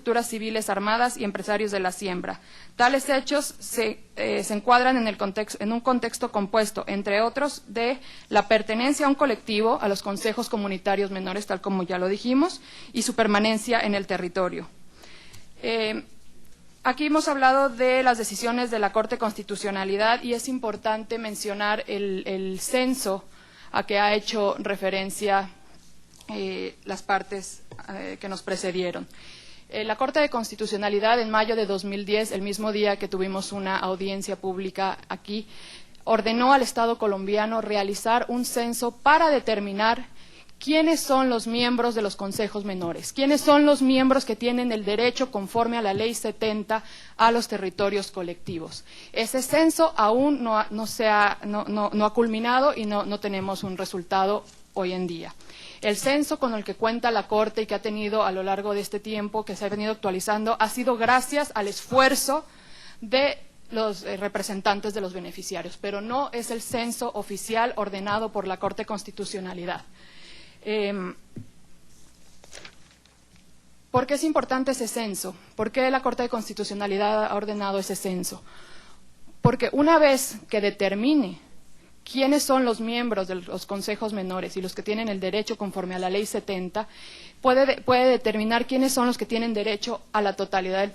estructuras civiles armadas y empresarios de la siembra. Tales hechos se encuadran en un contexto compuesto, entre otros, de la pertenencia a un colectivo, a los consejos comunitarios menores, tal como ya lo dijimos, y su permanencia en el territorio. Aquí hemos hablado de las decisiones de la Corte de Constitucionalidad y es importante mencionar el censo a que ha hecho referencia las partes que nos precedieron. La Corte de Constitucionalidad, en mayo de 2010, el mismo día que tuvimos una audiencia pública aquí, ordenó al Estado colombiano realizar un censo para determinar quiénes son los miembros de los consejos menores, quiénes son los miembros que tienen el derecho, conforme a la Ley 70, a los territorios colectivos. Ese censo aún no ha culminado y no tenemos un resultado hoy en día. El censo con el que cuenta la Corte y que ha tenido a lo largo de este tiempo, que se ha venido actualizando, ha sido gracias al esfuerzo de los representantes de los beneficiarios, pero no es el censo oficial ordenado por la Corte de Constitucionalidad. ¿Por qué es importante ese censo? ¿Por qué la Corte de Constitucionalidad ha ordenado ese censo? Porque una vez que determine quiénes son los miembros de los consejos menores y los que tienen el derecho conforme a la Ley 70, puede determinar quiénes son los que tienen derecho a la totalidad,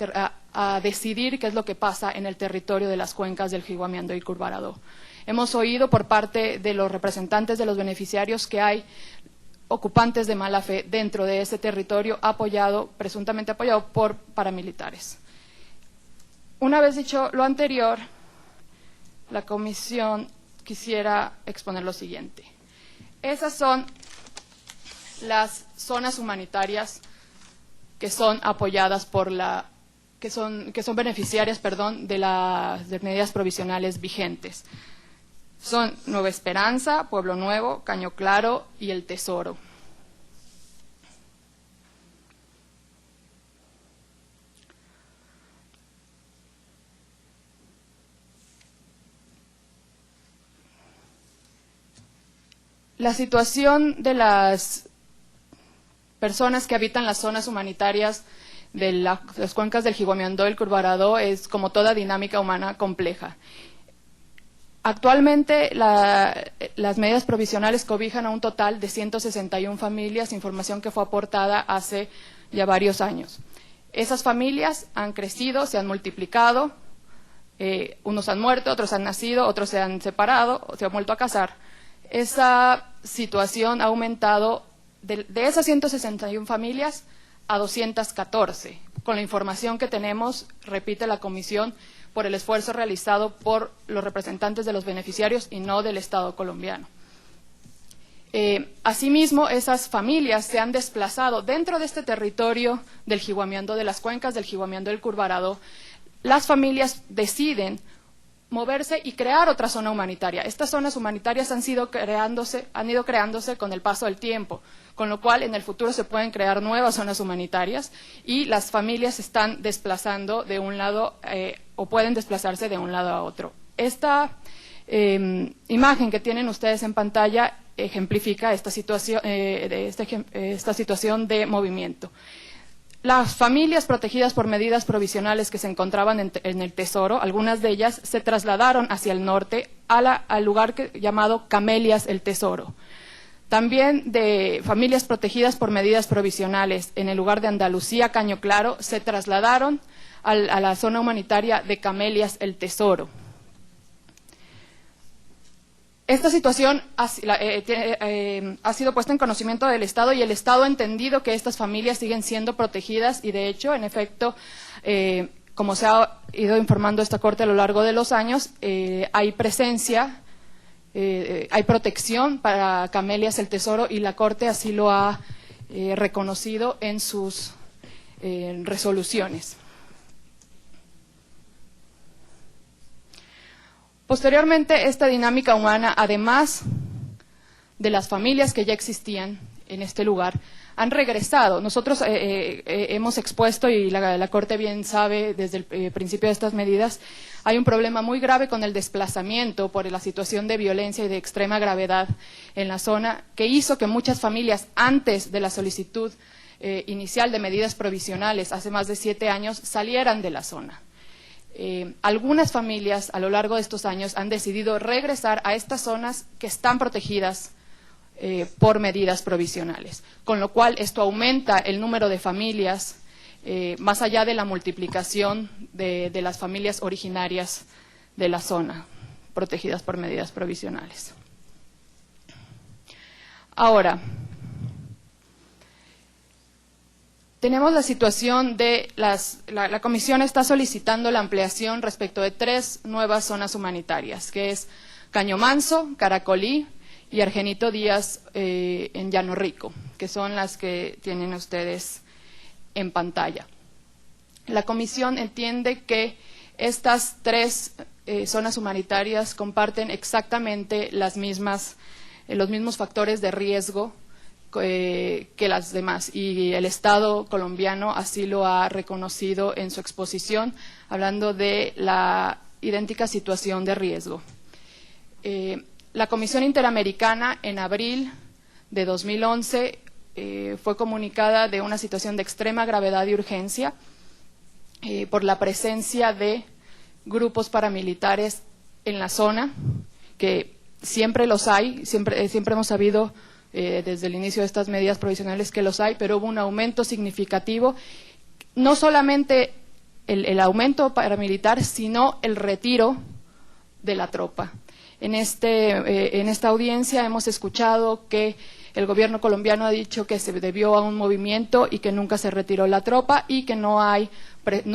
a decidir qué es lo que pasa en el territorio de las cuencas del Jiguamiandó y Curvarado. Hemos oído por parte de los representantes de los beneficiarios que hay ocupantes de mala fe dentro de ese territorio presuntamente apoyado por paramilitares. Una vez dicho lo anterior, la comisión quisiera exponer lo siguiente. Esas son las zonas humanitarias que son apoyadas por que son beneficiarias, de las medidas provisionales vigentes. Son Nueva Esperanza, Pueblo Nuevo, Caño Claro y El Tesoro. La situación de las personas que habitan las zonas humanitarias de las cuencas del Jiguamiandó y el Curvarado es, como toda dinámica humana, compleja. Actualmente, las medidas provisionales cobijan a un total de 161 familias, información que fue aportada hace ya varios años. Esas familias han crecido, se han multiplicado, unos han muerto, otros han nacido, otros se han separado, se han vuelto a casar. Esa situación ha aumentado de esas 161 familias a 214. Con la información que tenemos, repite la comisión, por el esfuerzo realizado por los representantes de los beneficiarios y no del Estado colombiano. Asimismo, esas familias se han desplazado dentro de este territorio del Jiguamiandó, de las cuencas del Jiguamiandó y el Curvarado. Las familias deciden moverse y crear otra zona humanitaria. Estas zonas humanitarias han ido creándose con el paso del tiempo, con lo cual en el futuro se pueden crear nuevas zonas humanitarias y las familias se están desplazando de un lado o pueden desplazarse de un lado a otro. Esta imagen que tienen ustedes en pantalla ejemplifica esta situación de movimiento. Las familias protegidas por medidas provisionales que se encontraban en el Tesoro, algunas de ellas se trasladaron hacia el norte al lugar llamado Camelias el Tesoro. También de familias protegidas por medidas provisionales en el lugar de Andalucía, Caño Claro, se trasladaron a la zona humanitaria de Camelias el Tesoro. Esta situación ha sido puesta en conocimiento del Estado y el Estado ha entendido que estas familias siguen siendo protegidas y, de hecho, en efecto, como se ha ido informando esta Corte a lo largo de los años, hay presencia, hay protección para Camelias el Tesoro y la Corte así lo ha reconocido en sus resoluciones. Posteriormente, esta dinámica humana, además de las familias que ya existían en este lugar, han regresado. Nosotros hemos expuesto, y la Corte bien sabe desde el principio de estas medidas, hay un problema muy grave con el desplazamiento por la situación de violencia y de extrema gravedad en la zona, que hizo que muchas familias, antes de la solicitud inicial de medidas provisionales hace más de 7 años salieran de la zona. Algunas familias a lo largo de estos años han decidido regresar a estas zonas que están protegidas por medidas provisionales, con lo cual esto aumenta el número de familias más allá de la multiplicación de las familias originarias de la zona, protegidas por medidas provisionales. Ahora, tenemos la situación de la Comisión está solicitando la ampliación respecto de 3 nuevas zonas humanitarias, que es Caño Manso, Caracolí y Argenito Díaz en Llano Rico, que son las que tienen ustedes en pantalla. La Comisión entiende que estas 3 zonas humanitarias comparten exactamente los mismos factores de riesgo que las demás, y el Estado colombiano así lo ha reconocido en su exposición, hablando de la idéntica situación de riesgo. La Comisión Interamericana en abril de 2011 fue comunicada de una situación de extrema gravedad y urgencia por la presencia de grupos paramilitares en la zona, que siempre los hay, siempre hemos sabido desde el inicio de estas medidas provisionales que los hay, pero hubo un aumento significativo, no solamente el aumento paramilitar, sino el retiro de la tropa. En esta audiencia hemos escuchado que el gobierno colombiano ha dicho que se debió a un movimiento y que nunca se retiró la tropa y que no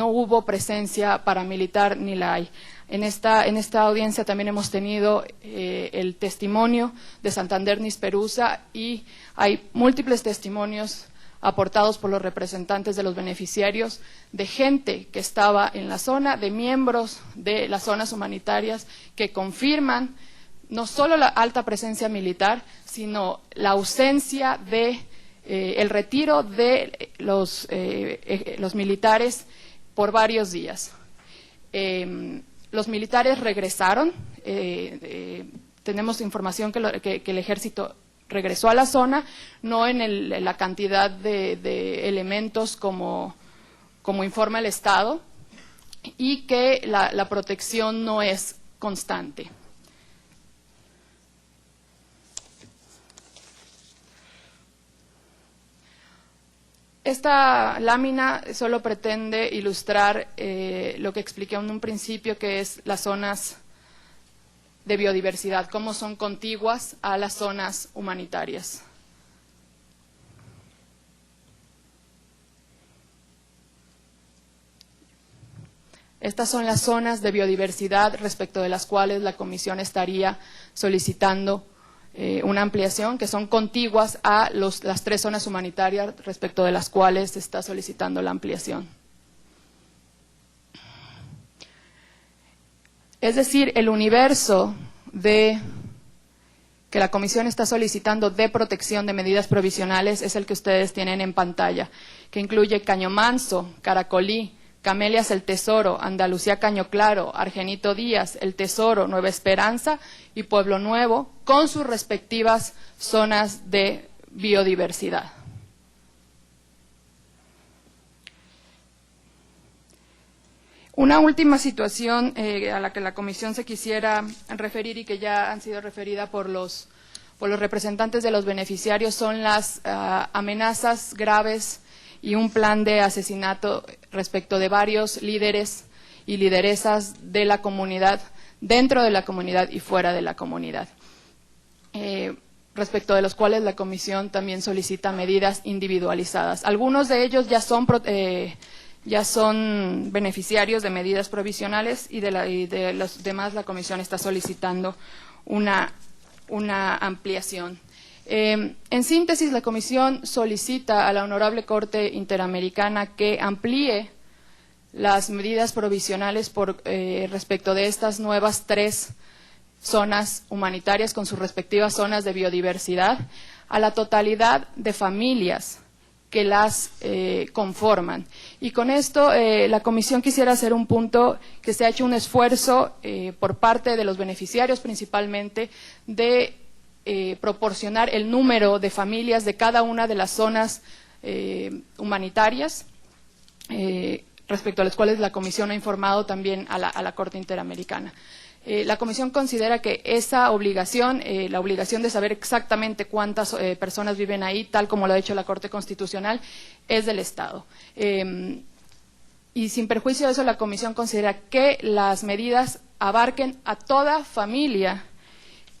hubo presencia paramilitar ni la hay. En esta audiencia también hemos tenido el testimonio de Santander Nisperusa, y hay múltiples testimonios aportados por los representantes de los beneficiarios, de gente que estaba en la zona, de miembros de las zonas humanitarias que confirman no solo la alta presencia militar, sino la ausencia de el retiro de los militares por varios días. Los militares regresaron, tenemos información que el ejército regresó a la zona, no en la cantidad de elementos como informa el Estado, y que la protección no es constante. Esta lámina solo pretende ilustrar lo que expliqué en un principio, que es las zonas de biodiversidad, cómo son contiguas a las zonas humanitarias. Estas son las zonas de biodiversidad respecto de las cuales la Comisión estaría solicitando una ampliación, que son contiguas a las 3 zonas humanitarias respecto de las cuales se está solicitando la ampliación. Es decir, el universo que la Comisión está solicitando de protección de medidas provisionales es el que ustedes tienen en pantalla, que incluye Caño Manso, Caracolí, Camelias El Tesoro, Andalucía Caño Claro, Argenito Díaz, El Tesoro, Nueva Esperanza y Pueblo Nuevo, con sus respectivas zonas de biodiversidad. Una última situación a la que la Comisión se quisiera referir, y que ya han sido referida por los representantes de los beneficiarios, son las amenazas graves y un plan de asesinato respecto de varios líderes y lideresas de la comunidad, dentro de la comunidad y fuera de la comunidad, respecto de los cuales la Comisión también solicita medidas individualizadas. Algunos de ellos ya son beneficiarios de medidas provisionales, y de los demás la Comisión está solicitando una ampliación. En síntesis, la Comisión solicita a la Honorable Corte Interamericana que amplíe las medidas provisionales respecto de estas nuevas 3 zonas humanitarias con sus respectivas zonas de biodiversidad a la totalidad de familias que las conforman. Y con esto la Comisión quisiera hacer un punto, que se ha hecho un esfuerzo por parte de los beneficiarios principalmente de proporcionar el número de familias de cada una de las zonas humanitarias, respecto a las cuales la Comisión ha informado también a la Corte Interamericana. La Comisión considera que esa obligación, la obligación de saber exactamente cuántas personas viven ahí, tal como lo ha hecho la Corte Constitucional, es del Estado. Y sin perjuicio de eso, la Comisión considera que las medidas abarquen a toda familia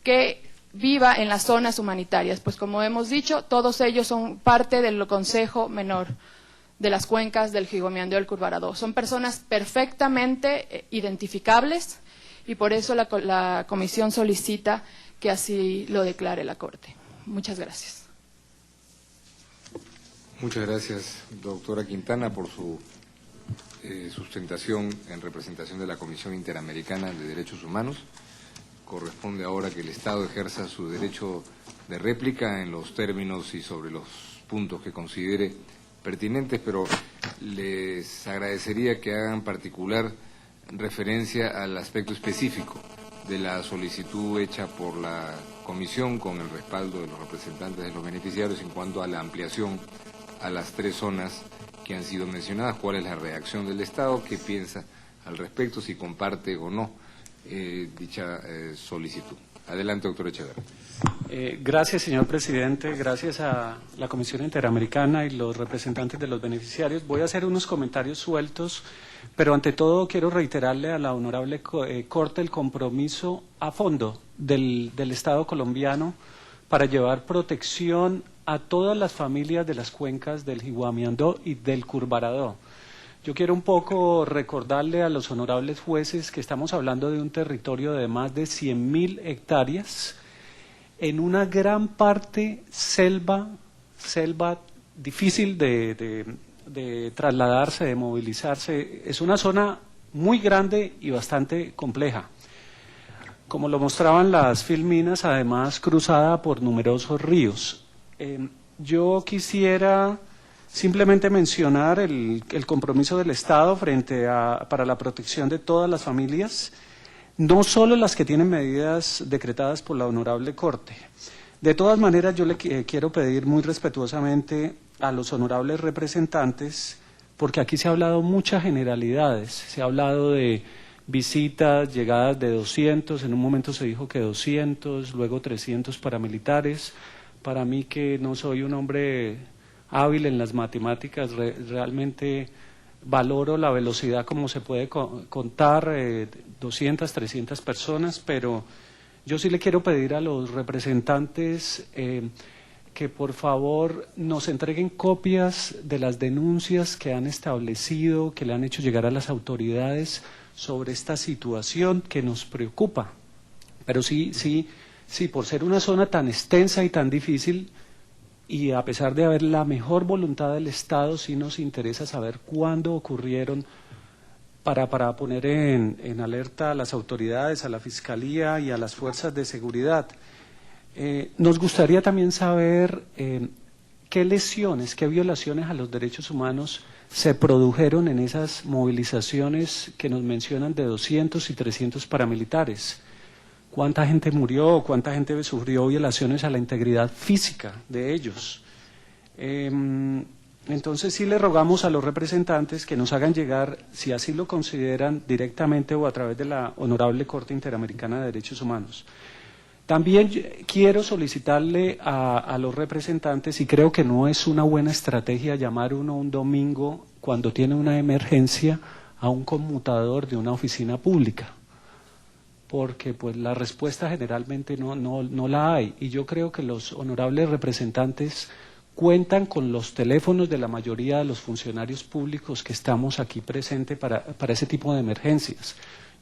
que viva en las zonas humanitarias, pues como hemos dicho, todos ellos son parte del Consejo Menor de las cuencas del Gigomeandó y el Curvarado. Son personas perfectamente identificables y por eso la Comisión solicita que así lo declare la Corte. Muchas gracias. Muchas gracias, doctora Quintana, por su sustentación en representación de la Comisión Interamericana de Derechos Humanos. Corresponde ahora que el Estado ejerza su derecho de réplica en los términos y sobre los puntos que considere pertinentes, pero les agradecería que hagan particular referencia al aspecto específico de la solicitud hecha por la Comisión con el respaldo de los representantes de los beneficiarios en cuanto a la ampliación a las 3 zonas que han sido mencionadas. ¿Cuál es la reacción del Estado? ¿Qué piensa al respecto? Si comparte o no dicha solicitud. Adelante, doctor Echeverría. Gracias, señor presidente. Gracias a la Comisión Interamericana y los representantes de los beneficiarios. Voy a hacer unos comentarios sueltos, pero ante todo quiero reiterarle a la honorable Corte el compromiso a fondo del Estado colombiano para llevar protección a todas las familias de las cuencas del Gigomeandó y del Curvarado. Yo quiero un poco recordarle a los honorables jueces que estamos hablando de un territorio de más de 100.000 hectáreas, en una gran parte selva difícil de trasladarse, de movilizarse. Es una zona muy grande y bastante compleja. Como lo mostraban las filminas, además cruzada por numerosos ríos. Yo quisiera simplemente mencionar el compromiso del Estado para la protección de todas las familias, no solo las que tienen medidas decretadas por la Honorable Corte. De todas maneras, yo le quiero pedir muy respetuosamente a los honorables representantes, porque aquí se ha hablado muchas generalidades, se ha hablado de visitas, llegadas de 200, en un momento se dijo que 200, luego 300 paramilitares. Para mí, que no soy un hombre hábil en las matemáticas, realmente valoro la velocidad como se puede contar, 200, 300 personas, pero yo sí le quiero pedir a los representantes que por favor nos entreguen copias de las denuncias que han establecido, que le han hecho llegar a las autoridades sobre esta situación que nos preocupa. Pero sí, por ser una zona tan extensa y tan difícil, y a pesar de haber la mejor voluntad del Estado, sí nos interesa saber cuándo ocurrieron para poner en alerta a las autoridades, a la Fiscalía y a las fuerzas de seguridad. Nos gustaría también saber qué lesiones, qué violaciones a los derechos humanos se produjeron en esas movilizaciones que nos mencionan de 200 y 300 paramilitares. ¿Cuánta gente murió? ¿Cuánta gente sufrió violaciones a la integridad física de ellos? Entonces sí le rogamos a los representantes que nos hagan llegar, si así lo consideran, directamente o a través de la Honorable Corte Interamericana de Derechos Humanos. También quiero solicitarle a los representantes, y creo que no es una buena estrategia llamar uno un domingo cuando tiene una emergencia a un conmutador de una oficina pública, porque pues la respuesta generalmente no la hay, y yo creo que los honorables representantes cuentan con los teléfonos de la mayoría de los funcionarios públicos que estamos aquí presentes para ese tipo de emergencias.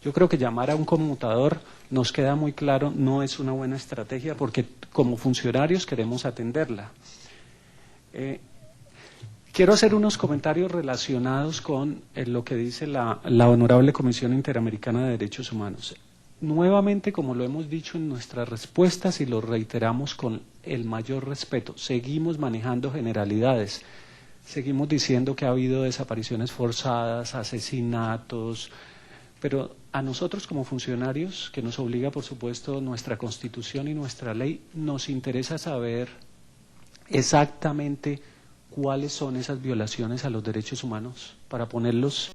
Yo creo que llamar a un conmutador, nos queda muy claro, no es una buena estrategia, porque como funcionarios queremos atenderla. Quiero hacer unos comentarios relacionados con lo que dice la Honorable Comisión Interamericana de Derechos Humanos. Nuevamente, como lo hemos dicho en nuestras respuestas y lo reiteramos con el mayor respeto, seguimos manejando generalidades, seguimos diciendo que ha habido desapariciones forzadas, asesinatos, pero a nosotros como funcionarios, que nos obliga por supuesto nuestra Constitución y nuestra ley, nos interesa saber exactamente cuáles son esas violaciones a los derechos humanos para ponerlos